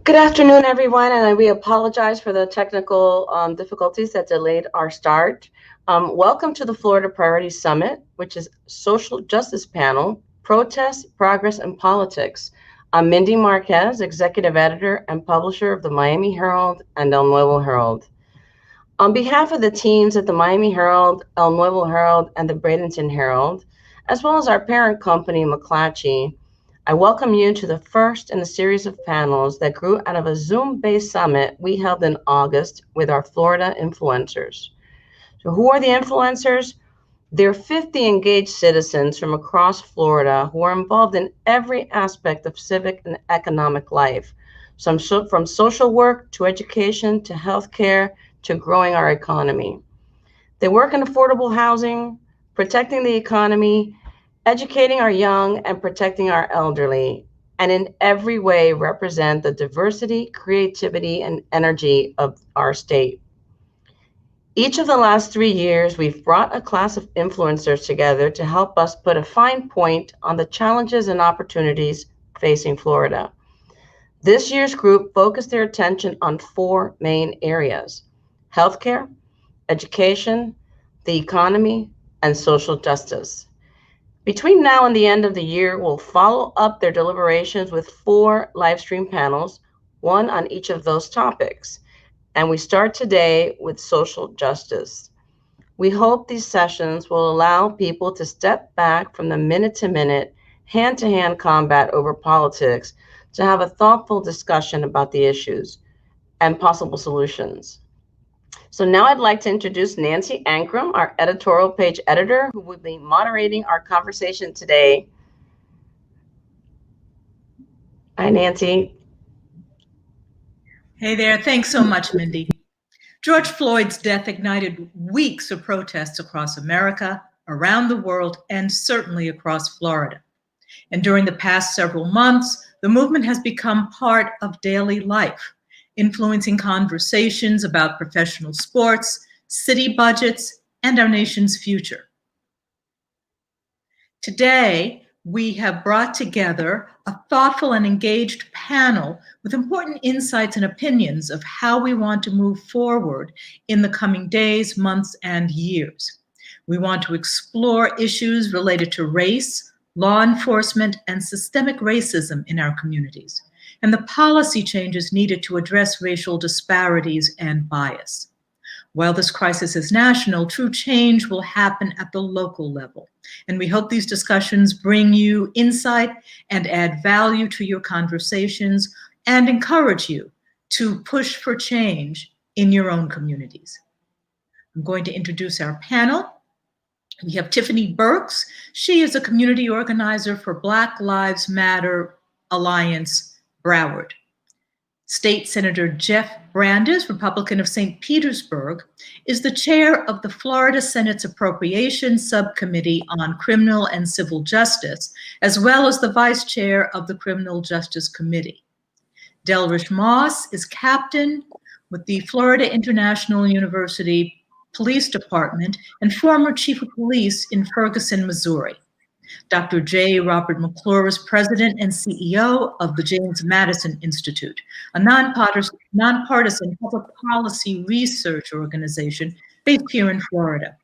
Good afternoon, everyone, and we apologize for the technical difficulties that delayed our start. Welcome to the Florida Priorities Summit, which is social justice panel, protests, progress, and politics. I'm Mindy Marquez, executive editor and publisher of the Miami Herald and El Nuevo Herald. On behalf of the teams at the Miami Herald, El Nuevo Herald, and the Bradenton Herald, as well as our parent company, McClatchy, I welcome you to the first in a series of panels that grew out of a Zoom-based summit we held in August with our Florida influencers. So who are the influencers? They're 50 engaged citizens from across Florida who are involved in every aspect of civic and economic life, from social work to education to healthcare to growing our economy. They work in affordable housing, protecting the economy, educating our young and protecting our elderly, and in every way represent the diversity, creativity, and energy of our state. Each of the last 3 years, we've brought a class of influencers together to help us put a fine point on the challenges and opportunities facing Florida. This year's group focused their attention on 4 main areas: healthcare, education, the economy, and social justice. Between now and the end of the year, we'll follow up their deliberations with 4 live stream panels, one on each of those topics. And we start today with social justice. We hope these sessions will allow people to step back from the minute-to-minute, hand-to-hand combat over politics to have a thoughtful discussion about the issues and possible solutions. So now I'd like to introduce Nancy Ankrum, our editorial page editor, who will be moderating our conversation today. Hi, Nancy. Hey there. Thanks so much, Mindy. George Floyd's death ignited weeks of protests across America, around the world, and certainly across Florida. And during the past several months, the movement has become part of daily life, influencing conversations about professional sports, city budgets, and our nation's future. Today, we have brought together a thoughtful and engaged panel with important insights and opinions of how we want to move forward in the coming days, months, and years. We want to explore issues related to race, law enforcement, and systemic racism in our communities, and the policy changes needed to address racial disparities and bias. While this crisis is national, true change will happen at the local level. And we hope these discussions bring you insight and add value to your conversations and encourage you to push for change in your own communities. I'm going to introduce our panel. We have Tiffany BURKS. She is a community organizer for Black Lives Matter Alliance, Broward. State Senator Jeff Brandes, Republican of St. Petersburg, is the chair of the Florida Senate's Appropriations Subcommittee on Criminal and Civil Justice, as well as the vice chair of the Criminal Justice Committee. Delrish Moss is captain with the Florida International University Police Department and former chief of police in Ferguson, Missouri. Dr. J. Robert McClure is president and CEO of the James Madison Institute, a nonpartisan public policy research organization based here in Florida.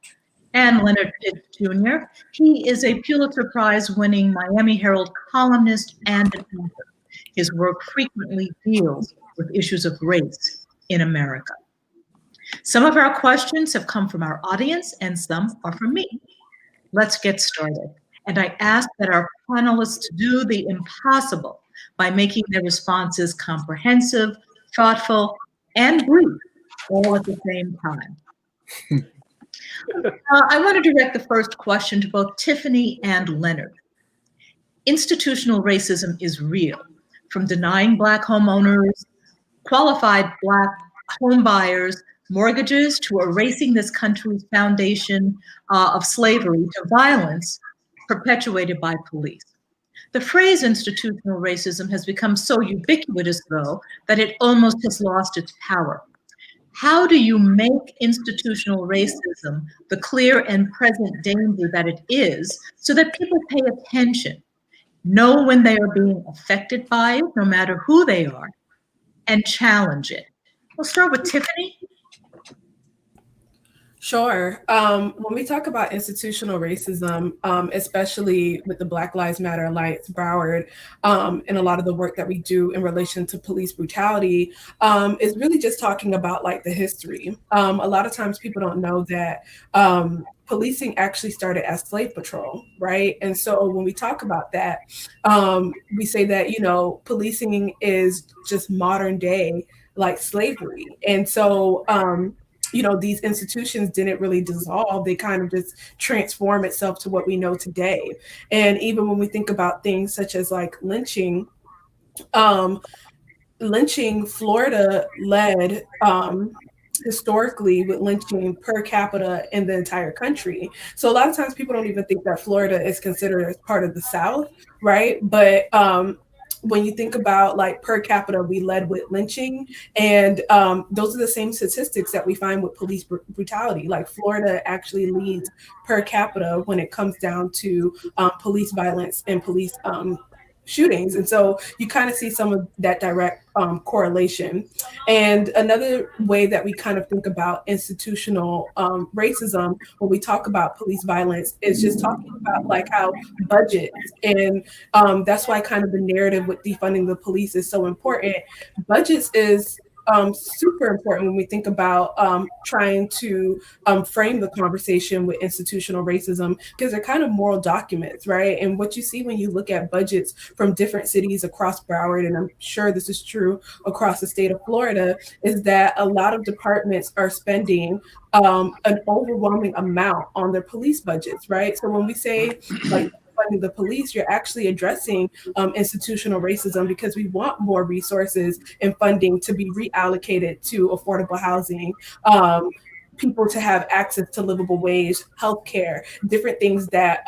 And Leonard Pitt Jr., he is a Pulitzer Prize-winning Miami Herald columnist and an author. His work frequently deals with issues of race in America. Some of our questions have come from our audience and some are from me. Let's get started. And I ask that our panelists do the impossible by making their responses comprehensive, thoughtful, and brief, all at the same time. I want to direct the first question to both Tiffany and Leonard. Institutional racism is real, from denying Black homeowners, qualified Black home buyers, mortgages, to erasing this country's foundation of slavery, to violence perpetuated by police. The phrase institutional racism has become so ubiquitous, though, that it almost has lost its power. How do you make institutional racism the clear and present danger that it is so that people pay attention, know when they are being affected by it, no matter who they are, and challenge it? We'll start with Tiffany. Sure. When we talk about institutional racism, especially with the Black Lives Matter Alliance, Broward, and a lot of the work that we do in relation to police brutality, is really just talking about like the history. A lot of times people don't know that policing actually started as slave patrol, right? And so when we talk about that, we say that, you know, policing is just modern day like slavery. And so, you know, these institutions didn't really dissolve. They kind of just transform itself to what we know today. And even when we think about things such as like lynching, Florida led historically with lynching per capita in the entire country. So a lot of times people don't even think that Florida is considered as part of the South, right? But when you think about like per capita, we led with lynching, and those are the same statistics that we find with police brutality. Like Florida actually leads per capita when it comes down to police violence and police shootings. And so you kind of see some of that direct correlation. And another way that we kind of think about institutional racism when we talk about police violence is just talking about like how budgets, and that's why kind of the narrative with defunding the police is so important. Budgets is super important when we think about trying to frame the conversation with institutional racism, because they're kind of moral documents, right? And what you see when you look at budgets from different cities across Broward, and I'm sure this is true across the state of Florida, is that a lot of departments are spending an overwhelming amount on their police budgets, right? So when we say like funding the police, you're actually addressing institutional racism, because we want more resources and funding to be reallocated to affordable housing, people to have access to livable wage, healthcare, different things that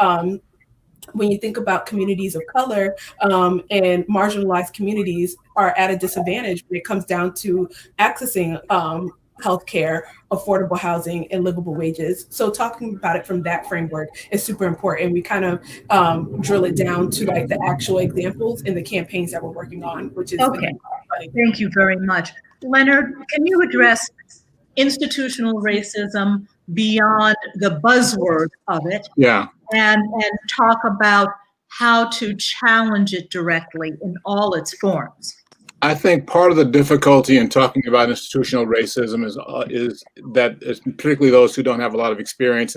when you think about communities of color and marginalized communities are at a disadvantage when it comes down to accessing healthcare, affordable housing, and livable wages. So talking about it from that framework is super important. We kind of drill it down to like the actual examples and the campaigns that we're working on, which is okay. Thank you very much. Leonard, can you address institutional racism beyond the buzzword of it? Yeah. And talk about how to challenge it directly in all its forms. I think part of the difficulty in talking about institutional racism is that, particularly those who don't have a lot of experience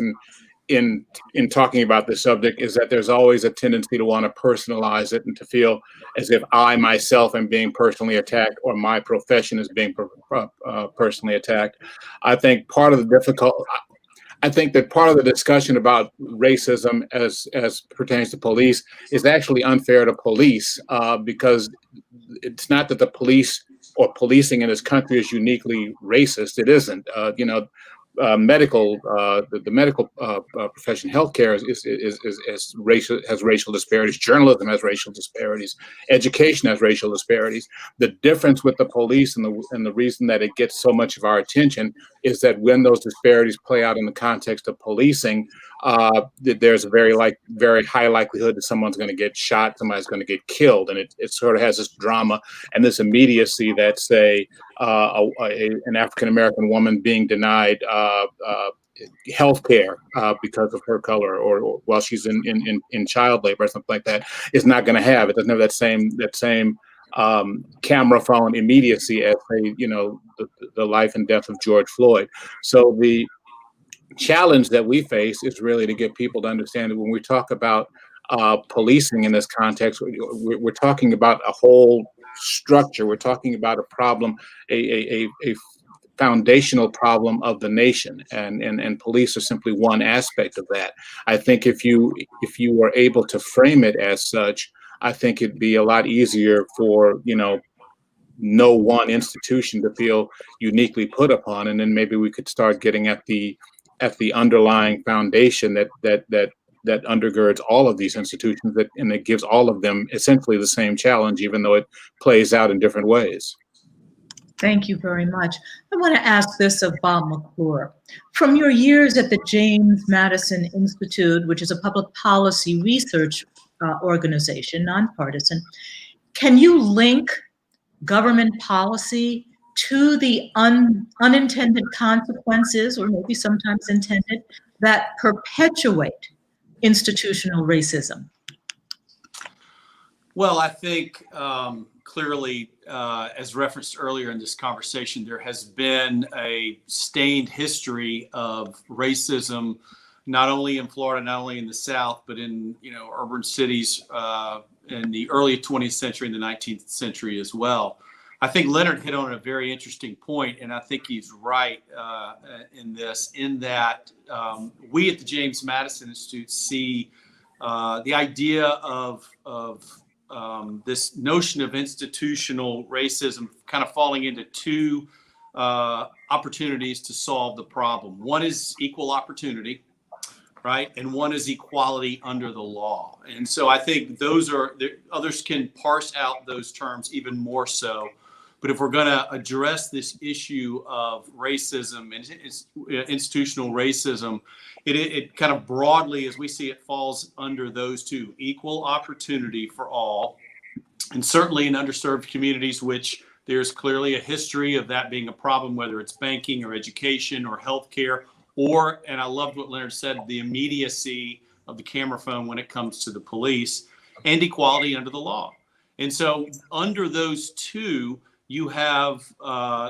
in talking about this subject, is that there's always a tendency to want to personalize it and to feel as if I myself am being personally attacked or my profession is being personally attacked. I think that part of the discussion about racism as pertains to police is actually unfair to police, because it's not that the police or policing in this country is uniquely racist. It isn't. The medical profession, healthcare has racial disparities. Journalism has racial disparities. Education has racial disparities. The difference with the police and the reason that it gets so much of our attention is that when those disparities play out in the context of policing, there's a very high likelihood that someone's going to get shot, somebody's going to get killed, and it sort of has this drama and this immediacy that, say, an African American woman being denied health care because of her color, or while she's in child labor or something like that, is not going to have. It doesn't have that same camera phone immediacy as, say, the life and death of George Floyd. So the challenge that we face is really to get people to understand that when we talk about policing in this context, we're talking about a whole structure. We're talking about a problem, a foundational problem of the nation, and police are simply one aspect of that. I think if you were able to frame it as such, I think it'd be a lot easier for no one institution to feel uniquely put upon, and then maybe we could start getting at the underlying foundation that undergirds all of these institutions, and it gives all of them essentially the same challenge, even though it plays out in different ways. Thank you very much. I want to ask this of Bob McClure. From your years at the James Madison Institute, which is a public policy research organization, nonpartisan, can you link government policy to the unintended consequences, or maybe sometimes intended, that perpetuate institutional racism? Well, I think clearly, as referenced earlier in this conversation, there has been a stained history of racism, not only in Florida, not only in the South, but in urban cities in the early 20th century and the 19th century as well. I think Leonard hit on a very interesting point, and I think he's right in this, in that we at the James Madison Institute see the idea of this notion of institutional racism kind of falling into two opportunities to solve the problem. One is equal opportunity, right? And one is equality under the law. And so I think others can parse out those terms even more so. But if we're going to address this issue of racism and institutional racism, it kind of broadly, as we see it, falls under those two: equal opportunity for all, and certainly in underserved communities, which there's clearly a history of that being a problem, whether it's banking or education or healthcare, or, and I loved what Leonard said, the immediacy of the camera phone when it comes to the police, and equality under the law. And so under those two, you have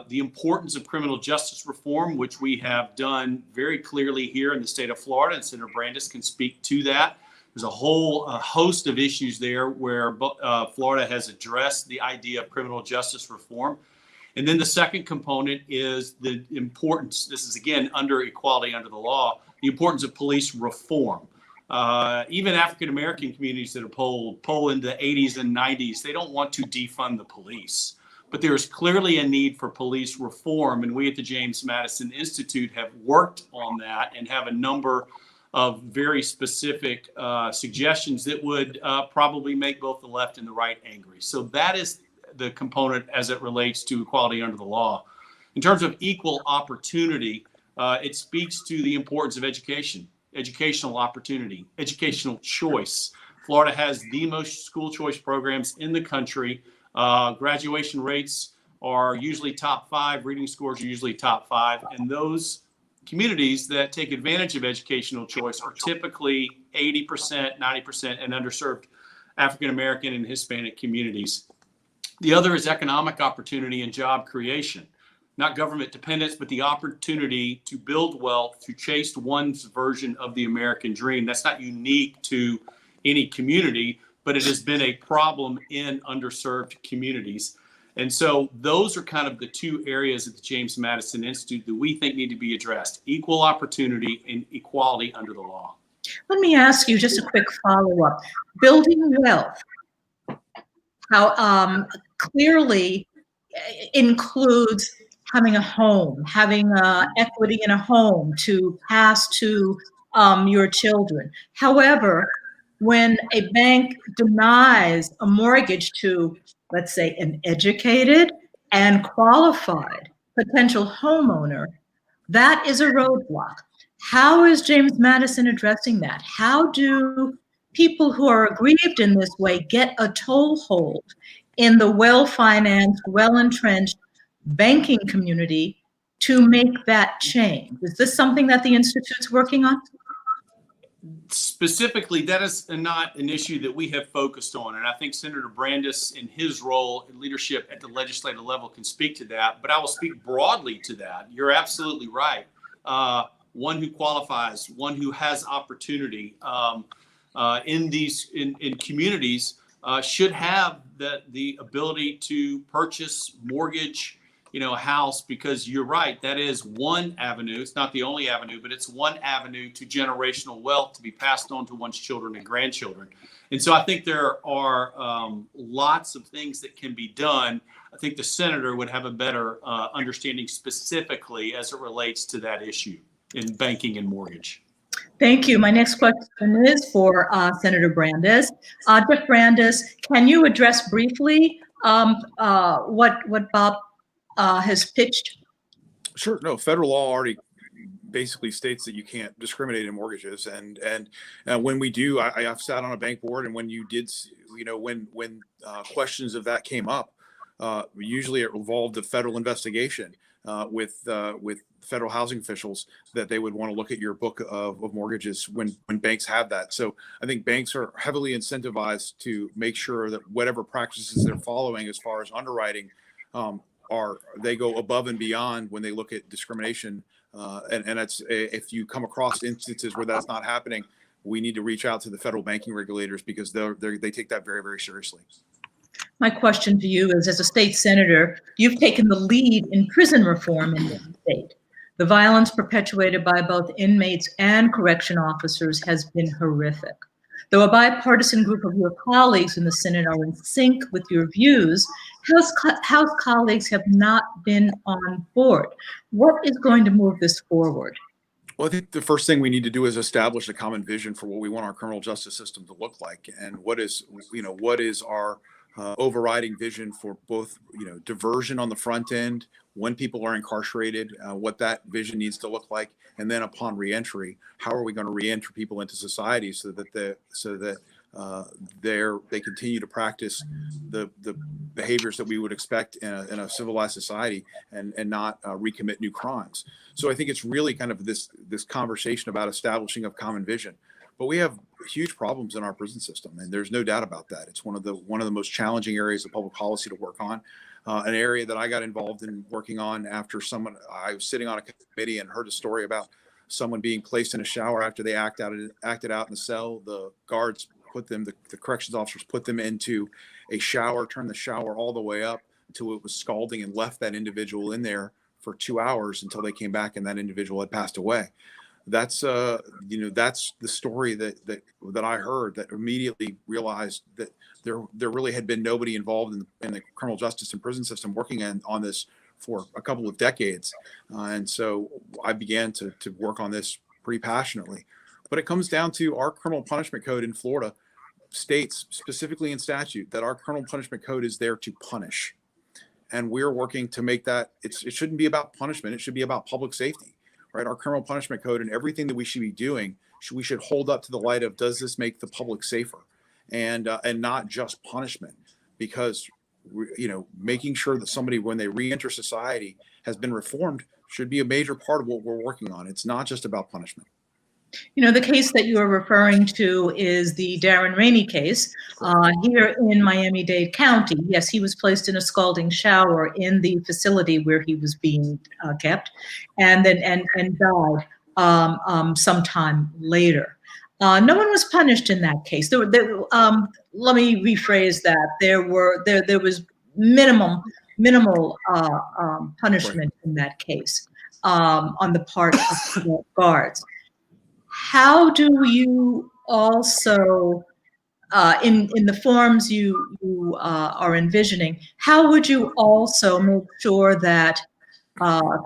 the importance of criminal justice reform, which we have done very clearly here in the state of Florida, and Senator Brandes can speak to that. There's a whole host of issues there where Florida has addressed the idea of criminal justice reform. And then the second component is the importance, this is again under equality under the law, the importance of police reform. Even African-American communities that are poll in the 80s and 90s, they don't want to defund the police. But there's clearly a need for police reform, and we at the James Madison Institute have worked on that and have a number of very specific suggestions that would probably make both the left and the right angry. So that is the component as it relates to equality under the law. In terms of equal opportunity, it speaks to the importance of education, educational opportunity, educational choice. Florida has the most school choice programs in the country. Graduation rates are usually top 5, reading scores are usually top 5, and those communities that take advantage of educational choice are typically 80%, 90% and underserved African American and Hispanic communities. The other is economic opportunity and job creation, not government dependence, but the opportunity to build wealth, to chase one's version of the American dream. That's not unique to any community, but it has been a problem in underserved communities. And so those are kind of the two areas at the James Madison Institute that we think need to be addressed: equal opportunity and equality under the law. Let me ask you just a quick follow-up. Building wealth, how clearly includes having a home, having equity in a home to pass to your children. However, when a bank denies a mortgage to, let's say, an educated and qualified potential homeowner, that is a roadblock. How is James Madison addressing that? How do people who are aggrieved in this way get a toehold in the well-financed, well-entrenched banking community to make that change? Is this something that the Institute's working on? Specifically, that is not an issue that we have focused on. And I think Senator Brandes, in his role in leadership at the legislative level, can speak to that. But I will speak broadly to that. You're absolutely right. One who qualifies, one who has opportunity in communities should have the ability to purchase, mortgage, a house, because you're right, that is one avenue. It's not the only avenue, but it's one avenue to generational wealth to be passed on to one's children and grandchildren. And so I think there are lots of things that can be done. I think the senator would have a better understanding specifically as it relates to that issue in banking and mortgage. Thank you. My next question is for Senator Brandes. Jeff Brandes, can you address briefly what Bob has pitched? Sure. No, federal law already basically states that you can't discriminate in mortgages, and when we do, I've sat on a bank board, and when you did, when questions of that came up, Usually it involved a federal investigation with federal housing officials that they would want to look at your book of mortgages when banks have that. So I think banks are heavily incentivized to make sure that whatever practices they're following as far as underwriting they go above and beyond when they look at discrimination. And it's, if you come across instances where that's not happening, we need to reach out to the federal banking regulators because they take that very, very seriously. My question to you is, as a state senator, you've taken the lead in prison reform in the state. The violence perpetuated by both inmates and correction officers has been horrific. Though a bipartisan group of your colleagues in the Senate are in sync with your views, House colleagues have not been on board. What is going to move this forward? Well, I think the first thing we need to do is establish a common vision for what we want our criminal justice system to look like, and what is our overriding vision for both, diversion on the front end when people are incarcerated, what that vision needs to look like, and then upon reentry, how are we going to reenter people into society so that they continue to practice the behaviors that we would expect in a civilized society and not recommit new crimes. So I think it's really kind of this conversation about establishing a common vision. But we have huge problems in our prison system, and there's no doubt about that. It's one of the most challenging areas of public policy to work on. An area that I got involved in working on after I was sitting on a committee and heard a story about someone being placed in a shower after they acted out in the cell. The guards the corrections officers put them into a shower, turned the shower all the way up until it was scalding, and left that individual in there for 2 hours until they came back and that individual had passed away. That's that's the story that I heard, that immediately realized that there really had been nobody involved in the criminal justice and prison system working on this for a couple of decades. And so I began to work on this pretty passionately. But it comes down to our criminal punishment code in Florida states specifically in statute that our criminal punishment code is there to punish. And we're working to make that, it shouldn't be about punishment. It should be about public safety, right? Our criminal punishment code and everything that we should be doing, we should hold up to the light of, does this make the public safer? And not just punishment, because, making sure that somebody, when they reenter society, has been reformed should be a major part of what we're working on. It's not just about punishment. The case that you are referring to is the Darren Rainey case here in Miami-Dade County. Yes, he was placed in a scalding shower in the facility where he was being kept, and then died sometime later. No one was punished in that case. Let me rephrase that. There was minimal punishment in that case on the part of the guards. How do you also, in the forms you are envisioning, how would you also make sure that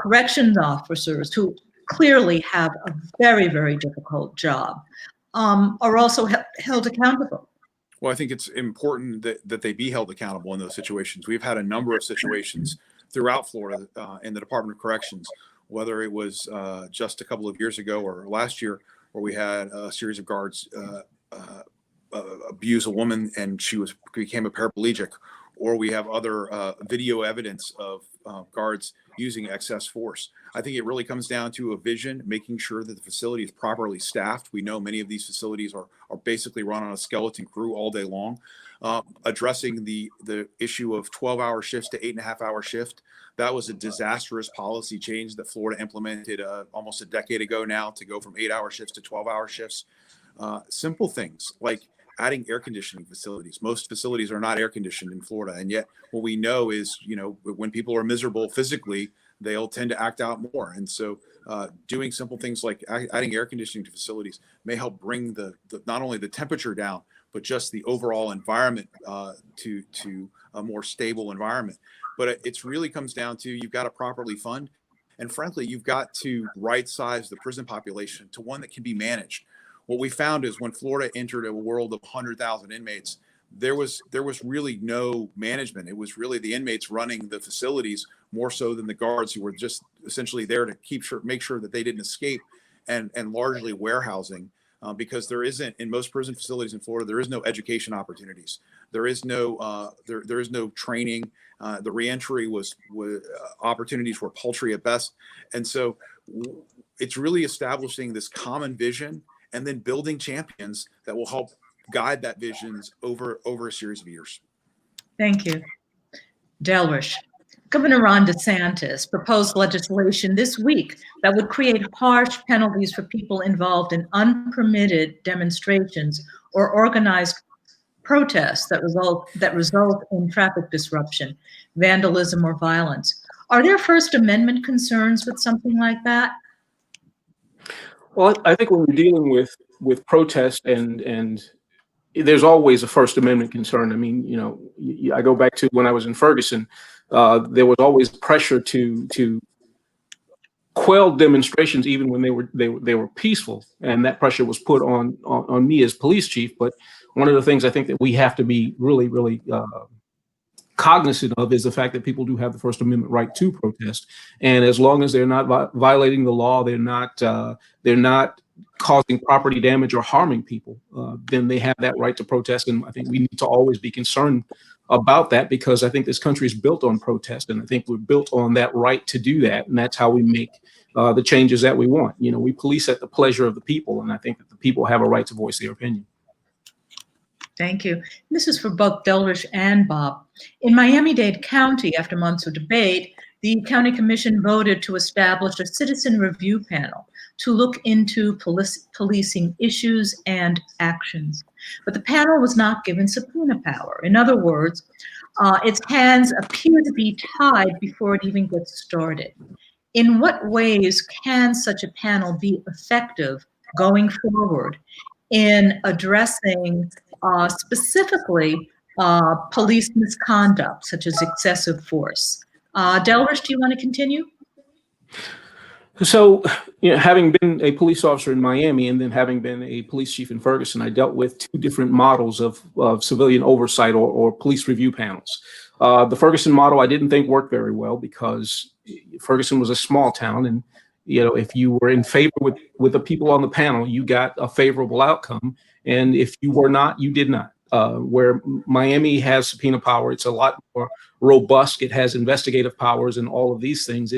corrections officers, who clearly have a very, very difficult job, are also held accountable? Well, I think it's important that they be held accountable in those situations. We've had a number of situations throughout Florida in the Department of Corrections, whether it was just a couple of years ago or last year, where we had a series of guards abuse a woman and she became a paraplegic, or we have other video evidence of guards using excess force. I think it really comes down to a vision, making sure that the facility is properly staffed. We know many of these facilities are basically run on a skeleton crew all day long. Addressing the issue of 12-hour shifts to 8.5-hour shift. That was a disastrous policy change that Florida implemented almost a decade ago now, to go from 8-hour shifts to 12-hour shifts. Simple things like adding air conditioning facilities. Most facilities are not air conditioned in Florida. And yet what we know is, when people are miserable physically, they'll tend to act out more. And so doing simple things like adding air conditioning to facilities may help bring the not only the temperature down, but just the overall environment to a more stable environment. But it really comes down to, you've got to properly fund. And frankly, you've got to right size the prison population to one that can be managed. What we found is when Florida entered a world of 100,000 inmates, there was really no management. It was really the inmates running the facilities more so than the guards, who were just essentially there to make sure that they didn't escape, and largely warehousing, because there isn't, in most prison facilities in Florida, there is no education opportunities. There is no there is no training. The reentry was opportunities were paltry at best, and so it's really establishing this common vision and then building champions that will help guide that visions over a series of years. Thank you. Delrish. Governor Ron DeSantis proposed legislation this week that would create harsh penalties for people involved in unpermitted demonstrations or organized protests that result in traffic disruption, vandalism, or violence. Are there First Amendment concerns with something like that? Well, I think when we're dealing with protest and there's always a First Amendment concern. I mean, you know, I go back to when I was in Ferguson. There was always pressure to quell demonstrations, even when they were peaceful, and that pressure was put on me as police chief. But one of the things I think that we have to be really cognizant of is the fact that people do have the First Amendment right to protest, and as long as they're not violating the law, they're not causing property damage or harming people, then they have that right to protest. And I think we need to always be concerned about that, because I think this country is built on protest, and I think we're built on that right to do that, and that's how we make the changes that we want. You know, we police at the pleasure of the people, and I think that the people have a right to voice their opinion. Thank you. This is for both Delrish and Bob. In Miami-Dade County, after months of debate, the county commission voted to establish a citizen review panel to look into policing issues and actions. But the panel was not given subpoena power. In other words, its hands appear to be tied before it even gets started. In what ways can such a panel be effective going forward in addressing specifically police misconduct, such as excessive force? Delrish, do you want to continue? So, you know, having been a police officer in Miami and then having been a police chief in Ferguson, I dealt with two different models of civilian oversight or police review panels. The Ferguson model I didn't think worked very well, because Ferguson was a small town, and you know, if you were in favor with the people on the panel, you got a favorable outcome, and if you were not, you did not. Where Miami has subpoena power, it's a lot more robust. It has investigative powers and all of these things.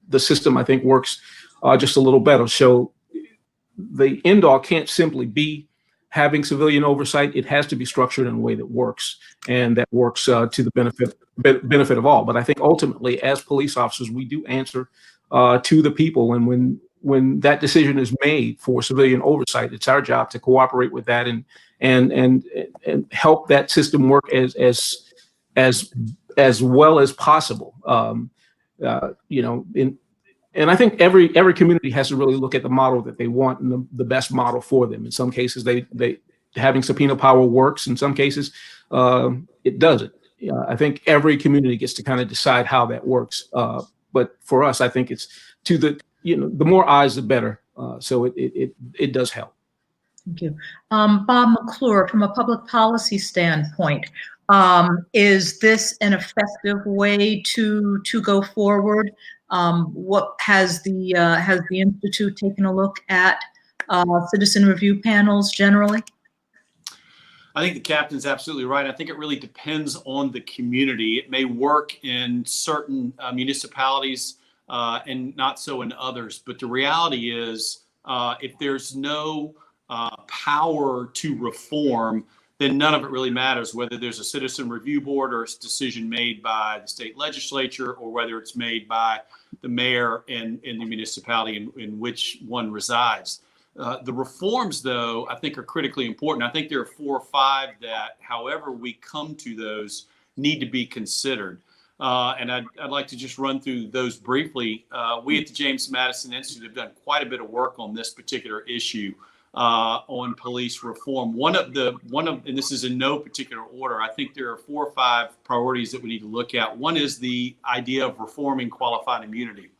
The system, I think, works just a little better. So the end all can't simply be having civilian oversight. It has to be structured in a way that works, and that works to the benefit of all. But I think ultimately, as police officers, we do answer to the people, and when that decision is made for civilian oversight, it's our job to cooperate with that and help that system work as well as possible. You know, and I think every community has to really look at the model that they want and the best model for them. In some cases, they having subpoena power works. In some cases, it doesn't. I think every community gets to kind of decide how that works. But for us, I think it's to the more eyes, the better. So it does help. Thank you. Bob McClure, from a public policy standpoint, is this an effective way to go forward? What has the Institute taken a look at citizen review panels generally? I think the captain's absolutely right. I think it really depends on the community. It may work in certain municipalities and not so in others. But the reality is, if there's no power to reform, then none of it really matters, whether there's a citizen review board or it's a decision made by the state legislature, or whether it's made by the mayor in the municipality in which one resides. The reforms, though, I think are critically important. I think there are 4 or 5 that, however we come to those, need to be considered. And I'd like to just run through those briefly. We at the James Madison Institute have done quite a bit of work on this particular issue on police reform. One of, and this is in no particular order, I think there are 4 or 5 priorities that we need to look at. One is the idea of reforming qualified immunity.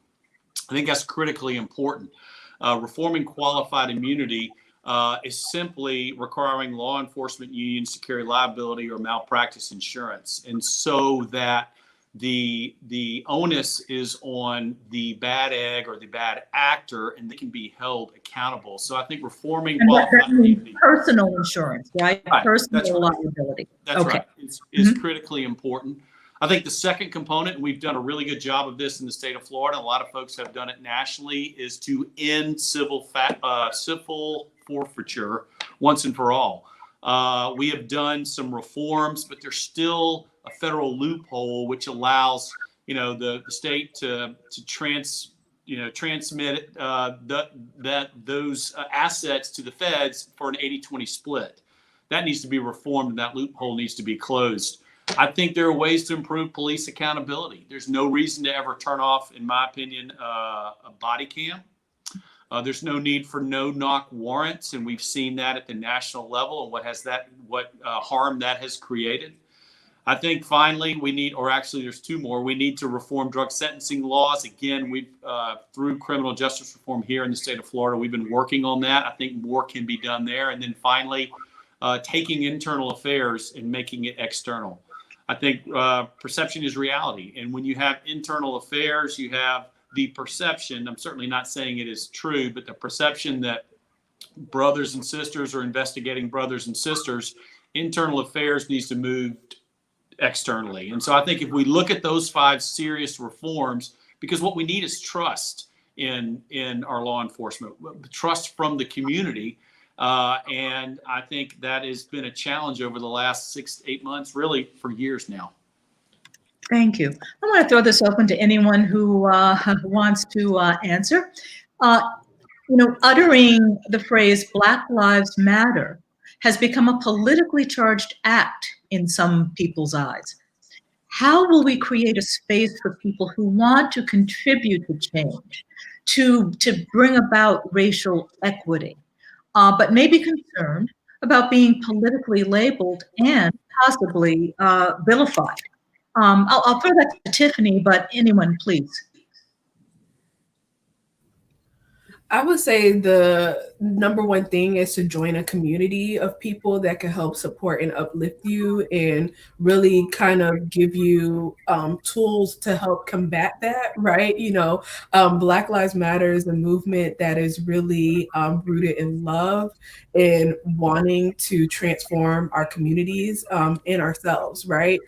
I think that's critically important. Reforming qualified immunity is simply requiring law enforcement unions to carry liability or malpractice insurance, and so that the onus is on the bad egg or the bad actor, and they can be held accountable. So I think reforming And that qualified means immunity, personal insurance, right? Right, Personal that's right. liability. That's Okay. right. It's critically important. I think the second component, and we've done a really good job of this in the state of Florida, a lot of folks have done it nationally, is to end civil forfeiture once and for all. We have done some reforms, but there's still a federal loophole which allows, the state to transmit those assets to the feds for an 80-20 split. That needs to be reformed, and that loophole needs to be closed. I think there are ways to improve police accountability. There's no reason to ever turn off, in my opinion, a body cam. There's no need for no-knock warrants, and we've seen that at the national level and what harm that has created. I think finally there's two more. We need to reform drug sentencing laws. Again, we've through criminal justice reform here in the state of Florida, we've been working on that. I think more can be done there. And then finally, taking internal affairs and making it external. I think perception is reality. And when you have internal affairs, you have the perception, I'm certainly not saying it is true, but the perception that brothers and sisters are investigating brothers and sisters, internal affairs needs to move externally. And so I think if we look at those 5 serious reforms, because what we need is trust in our law enforcement, trust from the community. And I think that has been a challenge over the last 6 to 8 months, really for years now. Thank you. I want to throw this open to anyone who wants to answer. Uttering the phrase Black Lives Matter has become a politically charged act in some people's eyes. How will we create a space for people who want to contribute to change, to bring about racial equity, but may be concerned about being politically labeled and possibly vilified? I'll throw that to Tiffany, but anyone, please. I would say the number one thing is to join a community of people that can help support and uplift you and really kind of give you tools to help combat that, right? Black Lives Matter is a movement that is really rooted in love and wanting to transform our communities and ourselves, right?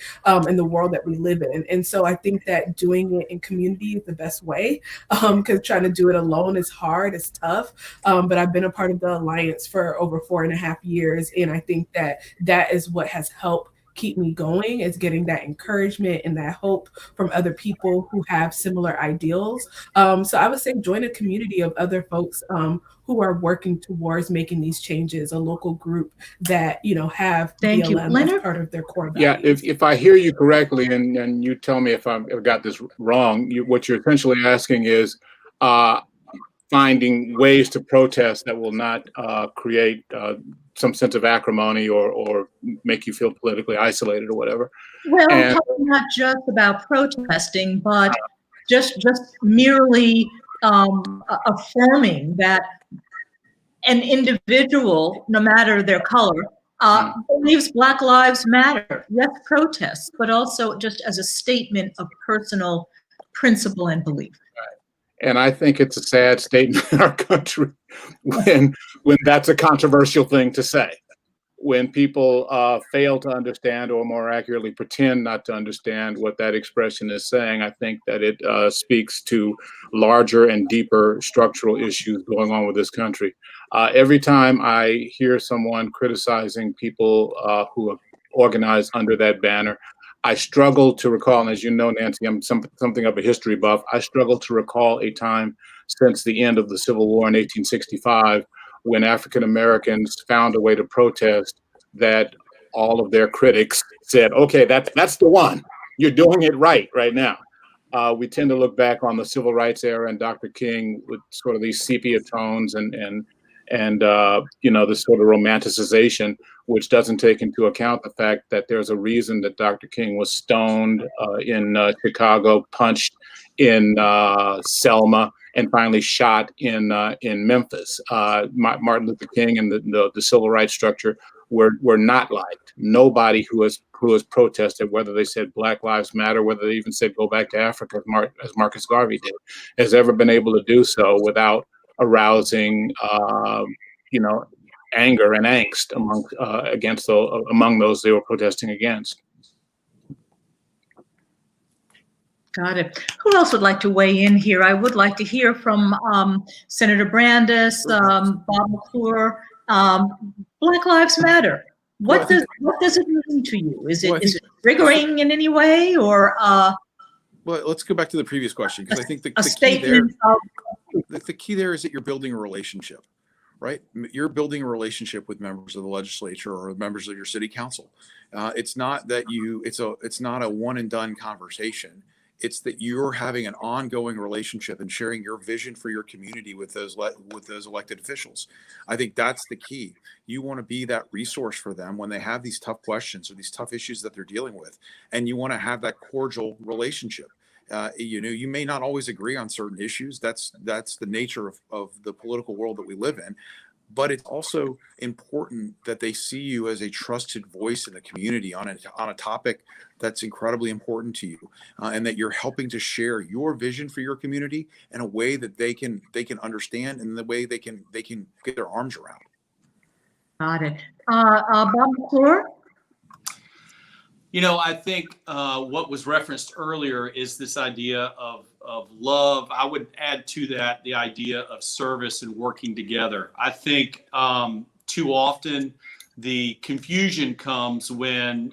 In the world that we live in. And so I think that doing it in community is the best way, because trying to do it alone is hard. It's tough, but I've been a part of the Alliance for over 4.5 years, and I think that is what has helped keep me going, is getting that encouragement and that hope from other people who have similar ideals. So I would say join a community of other folks who are working towards making these changes, a local group that have BLM as part of their core values. Yeah, if I hear you correctly, and you tell me if I've got this wrong, what you're essentially asking is finding ways to protest that will not create some sense of acrimony or make you feel politically isolated or whatever. Well, not just about protesting, but just merely affirming that an individual, no matter their color, believes Black Lives Matter. Yes, protests, but also just as a statement of personal principle and belief. And I think it's a sad statement in our country when that's a controversial thing to say. When people fail to understand, or more accurately, pretend not to understand what that expression is saying, I think that it speaks to larger and deeper structural issues going on with this country. Every time I hear someone criticizing people who have organized under that banner, I struggle to recall, and as you know, Nancy, I'm something of a history buff. I struggle to recall a time since the end of the Civil War in 1865 when African Americans found a way to protest that all of their critics said, okay, that's the one. You're doing it right now. We tend to look back on the Civil Rights era and Dr. King with sort of these sepia tones and this sort of romanticization, which doesn't take into account the fact that there's a reason that Dr. King was stoned in Chicago, punched in Selma, and finally shot in Memphis. Martin Luther King and the civil rights structure were not liked. Nobody who has protested, whether they said Black Lives Matter, whether they even said go back to Africa, as Marcus Garvey did, has ever been able to do so without arousing, anger and angst among those they were protesting against. Got it. Who else would like to weigh in here? I would like to hear from Senator Brandes, Bob McClure. Black Lives Matter. What does it mean to you? Is it triggering in any way, or? Well, let's go back to the previous question, because I think the key there is that you're building a relationship, right? You're building a relationship with members of the legislature or members of your city council. It's not that it's not a one and done conversation. It's that you're having an ongoing relationship and sharing your vision for your community with those elected officials. I think that's the key. You want to be that resource for them when they have these tough questions or these tough issues that they're dealing with, and you want to have that cordial relationship. You may not always agree on certain issues. That's the nature of the political world that we live in. But it's also important that they see you as a trusted voice in the community on a topic that's incredibly important to you, and that you're helping to share your vision for your community in a way that they can understand, and the way they can get their arms around. Got it. Bob McClure? I think what was referenced earlier is this idea of love. I would add to that the idea of service and working together. I think too often the confusion comes when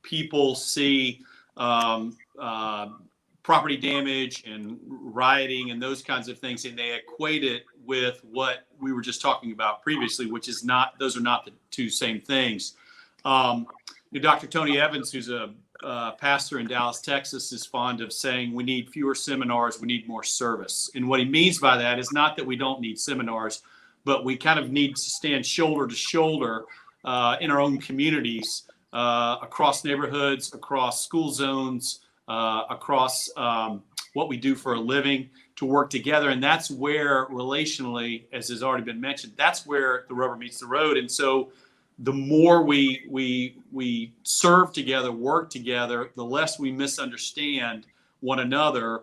people see property damage and rioting and those kinds of things, and they equate it with what we were just talking about previously, which is not, those are not the two same things. Dr. Tony Evans, who's a pastor in Dallas, Texas, is fond of saying we need fewer seminars, we need more service. And what he means by that is not that we don't need seminars, but we kind of need to stand shoulder to shoulder in our own communities, across neighborhoods, across school zones, across what we do for a living, to work together. And that's where relationally, as has already been mentioned, that's where the rubber meets the road. And so the more we serve together, work together, the less we misunderstand one another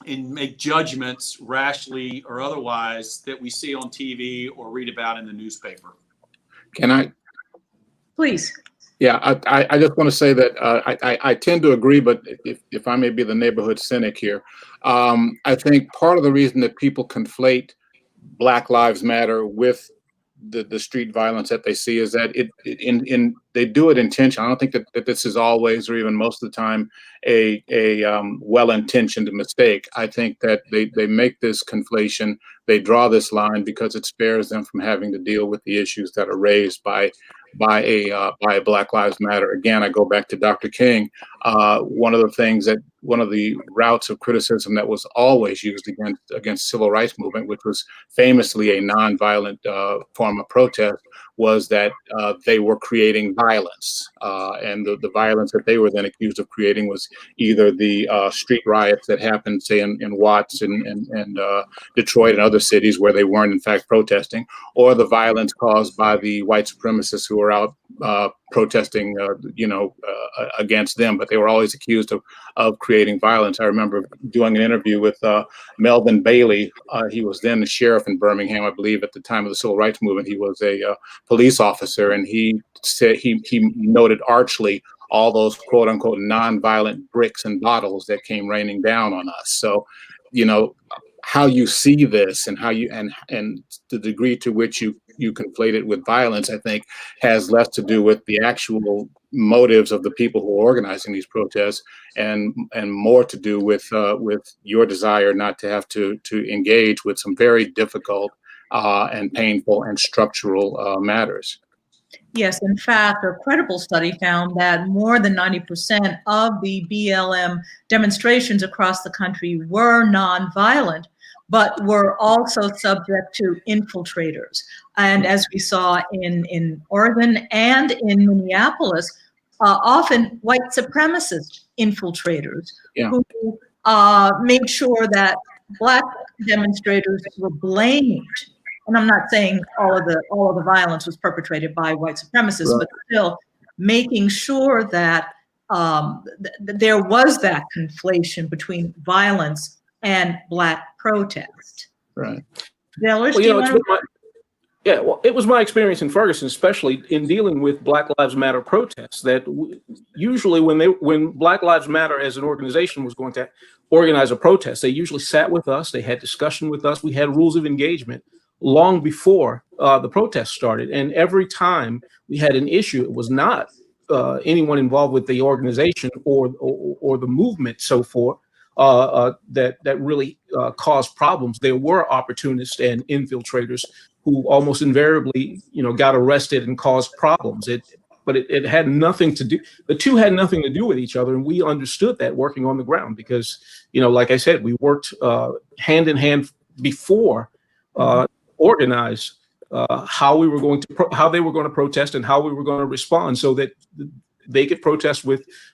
and make judgments rashly or otherwise that we see on TV or read about in the newspaper. Can I? Please. Yeah, I just want to say that I tend to agree, but if I may be the neighborhood cynic here, I think part of the reason that people conflate Black Lives Matter with the street violence that they see is that they do it intentionally. I don't think that this is always, or even most of the time, a well-intentioned mistake. I think that they make this conflation, they draw this line because it spares them from having to deal with the issues that are raised by Black Lives Matter. Again, I go back to Dr. King. One of the routes of criticism that was always used against civil rights movement, which was famously a nonviolent form of protest, was that they were creating violence, and the violence that they were then accused of creating was either the street riots that happened, say in Watts and Detroit and other cities where they weren't in fact protesting, or the violence caused by the white supremacists who were out protesting, against them, but they were always accused of creating violence. I remember doing an interview with Melvin Bailey. He was then the sheriff in Birmingham, I believe, at the time of the civil rights movement. He was a police officer, and he said he noted archly all those quote unquote nonviolent bricks and bottles that came raining down on us. So, how you see this and how you and the degree to which you conflate it with violence, I think, has less to do with the actual motives of the people who are organizing these protests, and more to do with your desire not to have to engage with some very difficult and painful and structural matters. Yes, in fact, a credible study found that more than 90% of the BLM demonstrations across the country were nonviolent, but were also subject to infiltrators. And as we saw in Oregon and in Minneapolis, often white supremacist infiltrators who made sure that Black demonstrators were blamed and I'm not saying all of the violence was perpetrated by white supremacists, Right. but still making sure that there was that conflation between violence and Black protest. Right. Dellers, Well, do you want to? Yeah, well, it was my experience in Ferguson, especially in dealing with Black Lives Matter protests, that usually when Black Lives Matter as an organization was going to organize a protest, they usually sat with us, they had discussion with us, we had rules of engagement long before the protest started. And every time we had an issue, it was not anyone involved with the organization or the movement, so forth, that really caused problems. There were opportunists and infiltrators who almost invariably, got arrested and caused problems. But it had nothing to do. The two had nothing to do with each other, and we understood that working on the ground because, like I said, we worked hand in hand before organize how they were going to protest and how we were going to respond, so that they could protest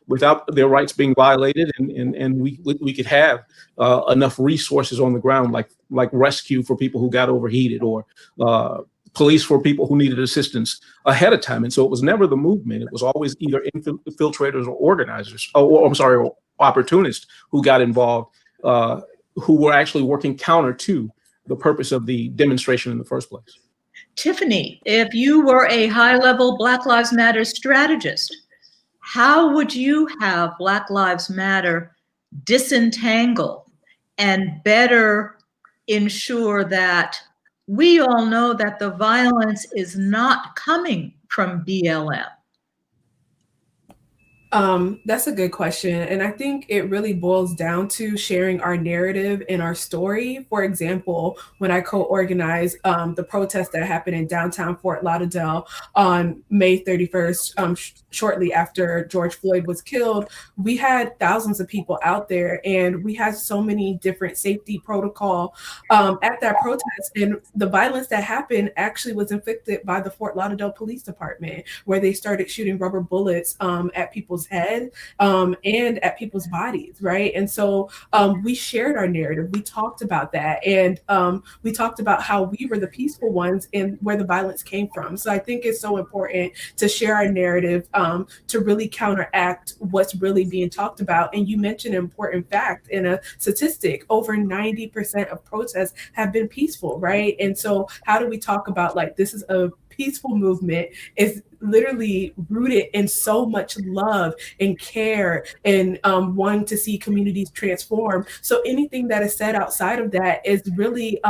without their rights being violated, and we could have enough resources on the ground, like rescue for people who got overheated, or police for people who needed assistance ahead of time. And so it was never the movement; it was always either infiltrators or organizers, or opportunists who got involved, who were actually working counter to the purpose of the demonstration in the first place. Tiffany, if you were a high-level Black Lives Matter strategist, how would you have Black Lives Matter disentangle and better ensure that we all know that the violence is not coming from BLM? That's a good question. And I think it really boils down to sharing our narrative and our story. For example, when I co-organized the protest that happened in downtown Fort Lauderdale on May 31st, shortly after George Floyd was killed, we had thousands of people out there, and we had so many different safety protocol at that protest. And the violence that happened actually was inflicted by the Fort Lauderdale Police Department, where they started shooting rubber bullets at people's head and at people's bodies, right? And so we shared our narrative. We talked about that, and we talked about how we were the peaceful ones and where the violence came from. So I think it's so important to share our narrative to really counteract what's really being talked about. And you mentioned an important fact and a statistic: over 90% of protests have been peaceful, right? And so how do we talk about, like, this is a peaceful movement, is literally rooted in so much love and care and wanting to see communities transform. So anything that is said outside of that is really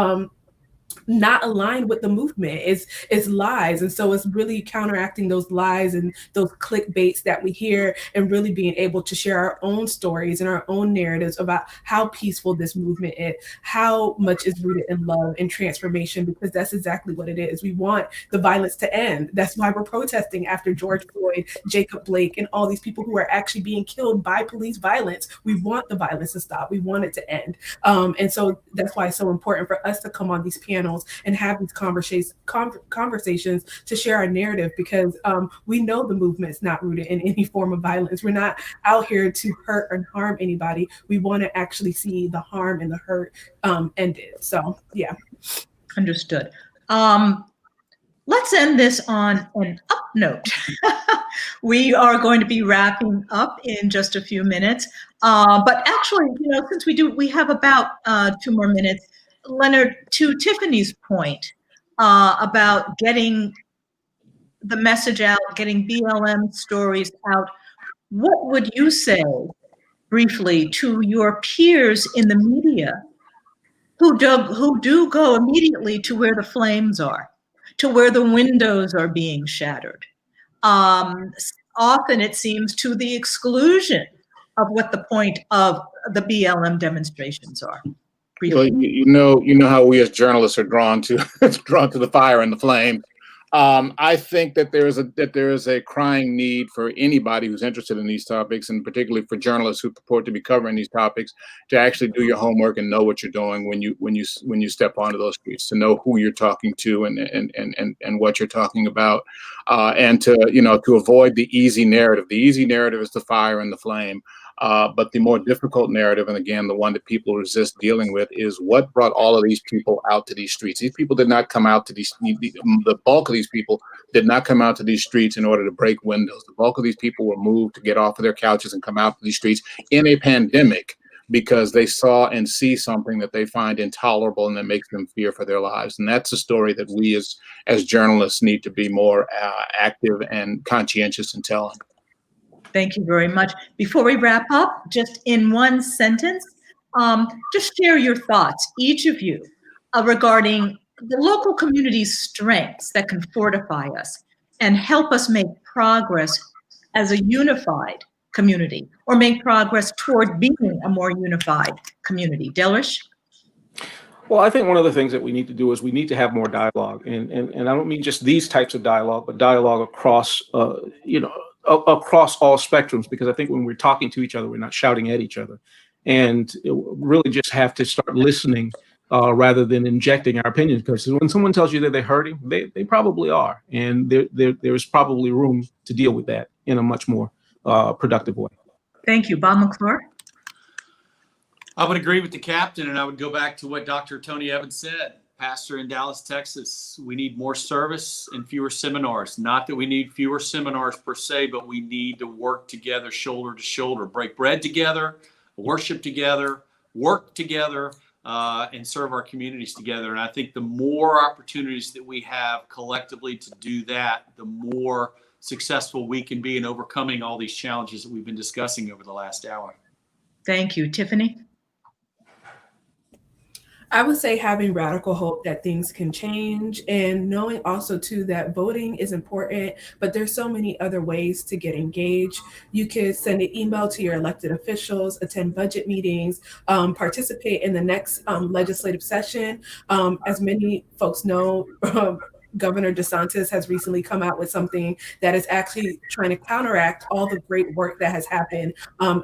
not aligned with the movement. It's lies. And so it's really counteracting those lies and those clickbaits that we hear, and really being able to share our own stories and our own narratives about how peaceful this movement is, how much is rooted in love and transformation, because that's exactly what it is. We want the violence to end. That's why we're protesting after George Floyd, Jacob Blake, and all these people who are actually being killed by police violence. We want the violence to stop. We want it to end. And so that's why it's so important for us to come on these panels and have these conversations to share our narrative, because we know the movement's not rooted in any form of violence. We're not out here to hurt or harm anybody. We want to actually see the harm and the hurt ended. So, yeah. Understood. Let's end this on an up note. We are going to be wrapping up in just a few minutes. But actually, since we have about 2 more minutes, Leonard, to Tiffany's point about getting the message out, getting BLM stories out, what would you say briefly to your peers in the media who do go immediately to where the flames are, to where the windows are being shattered? Often it seems to the exclusion of what the point of the BLM demonstrations are. Well, you know how we as journalists are drawn to the fire and the flame. I think that there is a crying need for anybody who's interested in these topics, and particularly for journalists who purport to be covering these topics, to actually do your homework and know what you're doing when you step onto those streets, to know who you're talking to and what you're talking about, and to avoid the easy narrative. The easy narrative is the fire and the flame. But the more difficult narrative, and again, the one that people resist dealing with, is what brought all of these people out to these streets. These people did not come out to the bulk of these people did not come out to these streets in order to break windows. The bulk of these people were moved to get off of their couches and come out to these streets in a pandemic because they saw and see something that they find intolerable and that makes them fear for their lives. And that's a story that we as journalists need to be more active and conscientious in telling. Thank you very much. Before we wrap up, just in one sentence, just share your thoughts, each of you, regarding the local community's strengths that can fortify us and help us make progress as a unified community, or make progress toward being a more unified community. Delrish? Well, I think one of the things that we need to do is we need to have more dialogue, and I don't mean just these types of dialogue, but dialogue across, across all spectrums, because I think when we're talking to each other, we're not shouting at each other, and really just have to start listening rather than injecting our opinions. Because when someone tells you that they're hurting, they probably are, and there is probably room to deal with that in a much more productive way. Thank you. Bob McClure? I would agree with the captain, and I would go back to what Dr. Tony Evans said. Pastor in Dallas, Texas, we need more service and fewer seminars. Not that we need fewer seminars per se, but we need to work together, shoulder to shoulder, break bread together, worship together, work together, and serve our communities together. And I think the more opportunities that we have collectively to do that, the more successful we can be in overcoming all these challenges that we've been discussing over the last hour. Thank you. Tiffany? I would say having radical hope that things can change, and knowing also too that voting is important, but there's so many other ways to get engaged. You could send an email to your elected officials, attend budget meetings, participate in the next legislative session. As many folks know, Governor DeSantis has recently come out with something that is actually trying to counteract all the great work that has happened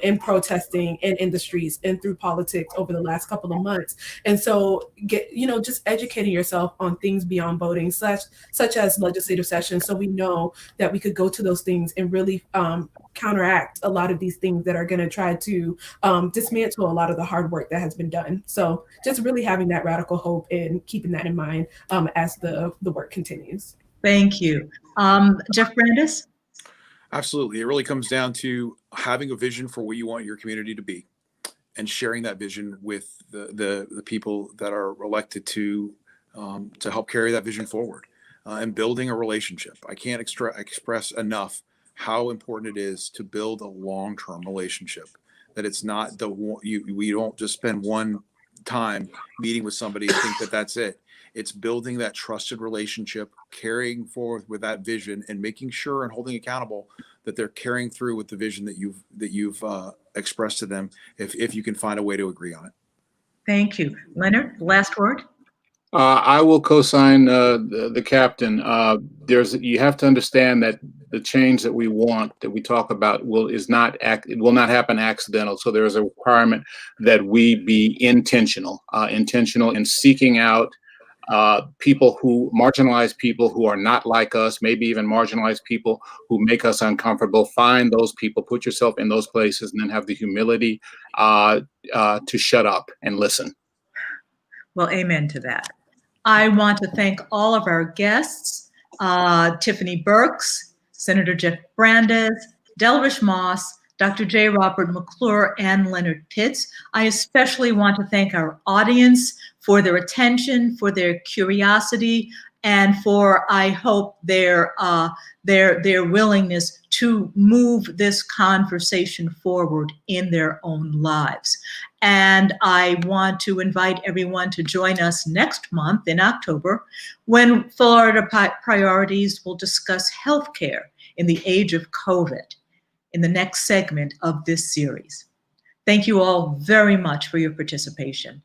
in protesting and in the streets and through politics over the last couple of months. And so just educating yourself on things beyond voting, such as legislative sessions, so we know that we could go to those things and really counteract a lot of these things that are going to try to dismantle a lot of the hard work that has been done. So just really having that radical hope and keeping that in mind as the work continues. Thank you. Jeff Brandes? Absolutely. It really comes down to having a vision for what you want your community to be and sharing that vision with the people that are elected to help carry that vision forward, and building a relationship. I can't express enough how important it is to build a long-term relationship, that it's not we don't just spend one time meeting with somebody and think that that's it. It's building that trusted relationship, carrying forward with that vision, and making sure and holding accountable that they're carrying through with the vision that you've expressed to them, if you can find a way to agree on it. Thank you. Leonard, last word? I will co-sign the captain. You have to understand that the change that we want, that we talk about, will not happen accidental. So there is a requirement that we be intentional in seeking out marginalized people who are not like us, maybe even marginalized people who make us uncomfortable. Find those people, put yourself in those places, and then have the humility to shut up and listen. Well, amen to that. I want to thank all of our guests, Tiffany Burks, Senator Jeff Brandes, Delrish Moss, Dr. J. Robert McClure, and Leonard Pitts. I especially want to thank our audience for their attention, for their curiosity, and for, I hope, their willingness to move this conversation forward in their own lives. And I want to invite everyone to join us next month in October, when Florida Priorities will discuss healthcare in the age of COVID in the next segment of this series. Thank you all very much for your participation.